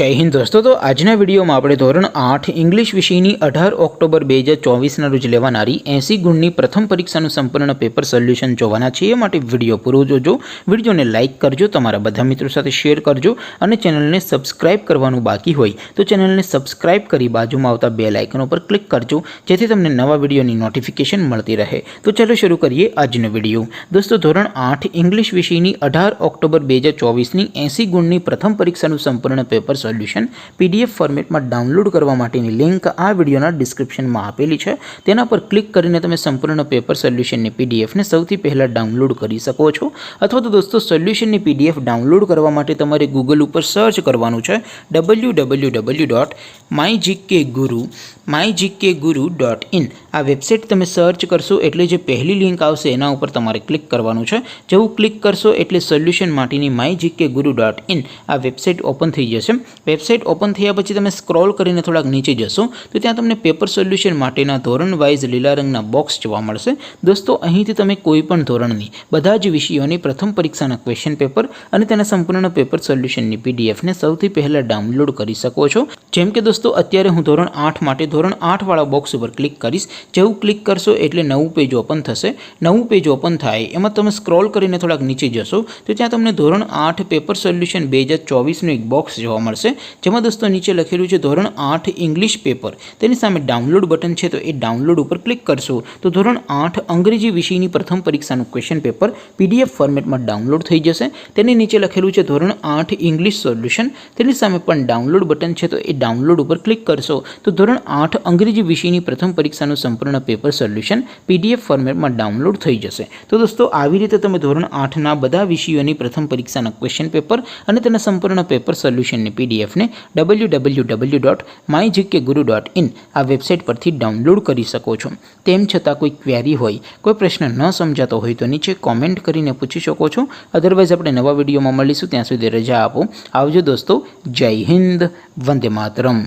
जय हिंद दोस्तों। तो आजना विडियो में આપણે ધોરણ 8 इंग्लिश વિષયની 18 ઓક્ટોબર 2024 રોજ લેવાનારી 80 ગુણની પ્રથમ પરીક્ષાનું સંપૂર્ણ પેપર સોલ્યુશન જોવાના છે। એ માટે વિડિયો પૂરો જોજો, વિડિયોને લાઇક કરજો, તમારા બધા મિત્રો સાથે શેર કરજો અને ચેનલને સબસ્ક્રાઇબ કરવાનું બાકી હોય તો ચેનલને સબસ્ક્રાઇબ કરી બાજુમાં આવતા બેલ આઇકન ઉપર ક્લિક કરજો જેથી તમને નવા વિડિયોની નોટિફિકેશન મળતી રહે। તો ચાલો શરૂ કરીએ આજનો વિડિયો। દોસ્તો ધોરણ 8 इंग्लिश વિષયની 18 ઓક્ટોબર 2024ની 80 ગુણની પ્રથમ પરીક્ષાનું સંપૂર્ણ પેપર સોલ્યુશન पीडीएफ फॉर्मेट में डाउनलॉड करवा माटेनी लिंक आ विडियोना डिस्क्रिप्शन में आपेली है। तेना पर क्लिक करीने तमे संपूर्ण पेपर सोल्यूशन ने पीडीएफ ने सौथी पहला डाउनलॉड करी सको छो। अथवा तो दोस्तों सोल्यूशन ने पीडीएफ डाउनलॉड करवा माटे तमारे गूगल पर सर्च करवानुं छे www.mygkguru.in। आ वेबसाइट तमे सर्च करशो एटले जे पहली लिंक आवशे एना उपर तमारे क्लिक करवानुं छे। जेवुं क्लिक करशो एटले सोल्यूशन माटेनी mygkguru.in आ वेबसाइट ओपन थई जशे। वेबसाइट ओपन थया पछी तमे स्क्रॉल करीने थोड़ाक नीचे जशो तो त्यां तमने पेपर सोल्यूशन माटेना धोरण वाइज लीला रंगना बॉक्स जोवा मळशे। दोस्तों અહીંથી તમે કોઈપણ ધોરણની બધા જ વિષયોની પ્રથમ પરીક્ષાના ક્વેશ્ચન પેપર અને તેના સંપૂર્ણ પેપર સોલ્યુશનની પીડીએફ ને સૌથી પહેલા ડાઉનલોડ કરી શકો છો। જેમ કે દોસ્તો અત્યારે હું ધોરણ 8 માટે ધોરણ 8 વાળા બોક્સ ઉપર ક્લિક કરીશ। જેવું ક્લિક કરશો એટલે નવું પેજ ઓપન થશે। નવું પેજ ઓપન થાય એમાં તમે સ્ક્રોલ કરીને થોડાક નીચે જશો તો ત્યાં તમને ધોરણ 8 પેપર સોલ્યુશન 2024 નું એક બોક્સ જોવા મળશે। જેમાં दोस्तों नीचे लखेलू है धोरण 8 इंग्लिश पेपर, तेनी सामे डाउनलॉड बटन है तो ये डाउनलॉड पर क्लिक करशो तो धोरण 8 अंग्रेजी विषयनी प्रथम परीक्षाનું क्वेश्चन पेपर पीडीएफ फॉर्मेट में डाउनलॉड थई जशे। तेनी नीचे लखेलू है धोरण 8 इंग्लिश सोल्यूशन, तेनी सामे पण डाउनलॉड बटन है तो ये डाउनलॉड पर क्लिक करशो तो धोरण 8 अंग्रेजी विषयनी प्रथम परीक्षाનું संपूर्ण पेपर सोल्यूशन पीडीएफ फॉर्मेट में डाउनलॉड थई जशे। तो दोस्तों આવી રીતે તમે ધોરણ 8 ના બધા વિષયોની પ્રથમ પરીક્ષાના ક્વેશ્ચન પેપર અને તેના સંપૂર્ણ પેપર સોલ્યુશનની પીડીએફ ને www.mygkguru.in आ वेबसाइट पर डाउनलॉड करी सको छो। तेम छतां कोई क्वेरी होय, कोई प्रश्न न समजातो होय तो नीचे कॉमेंट करीने पूछी शको छो। अदरवाइज आपणे नवा विडियोमां मळीशुं, त्यां सुधी रजा आपो। आवजो दोस्तों। जय हिंद, वंदे मातरम।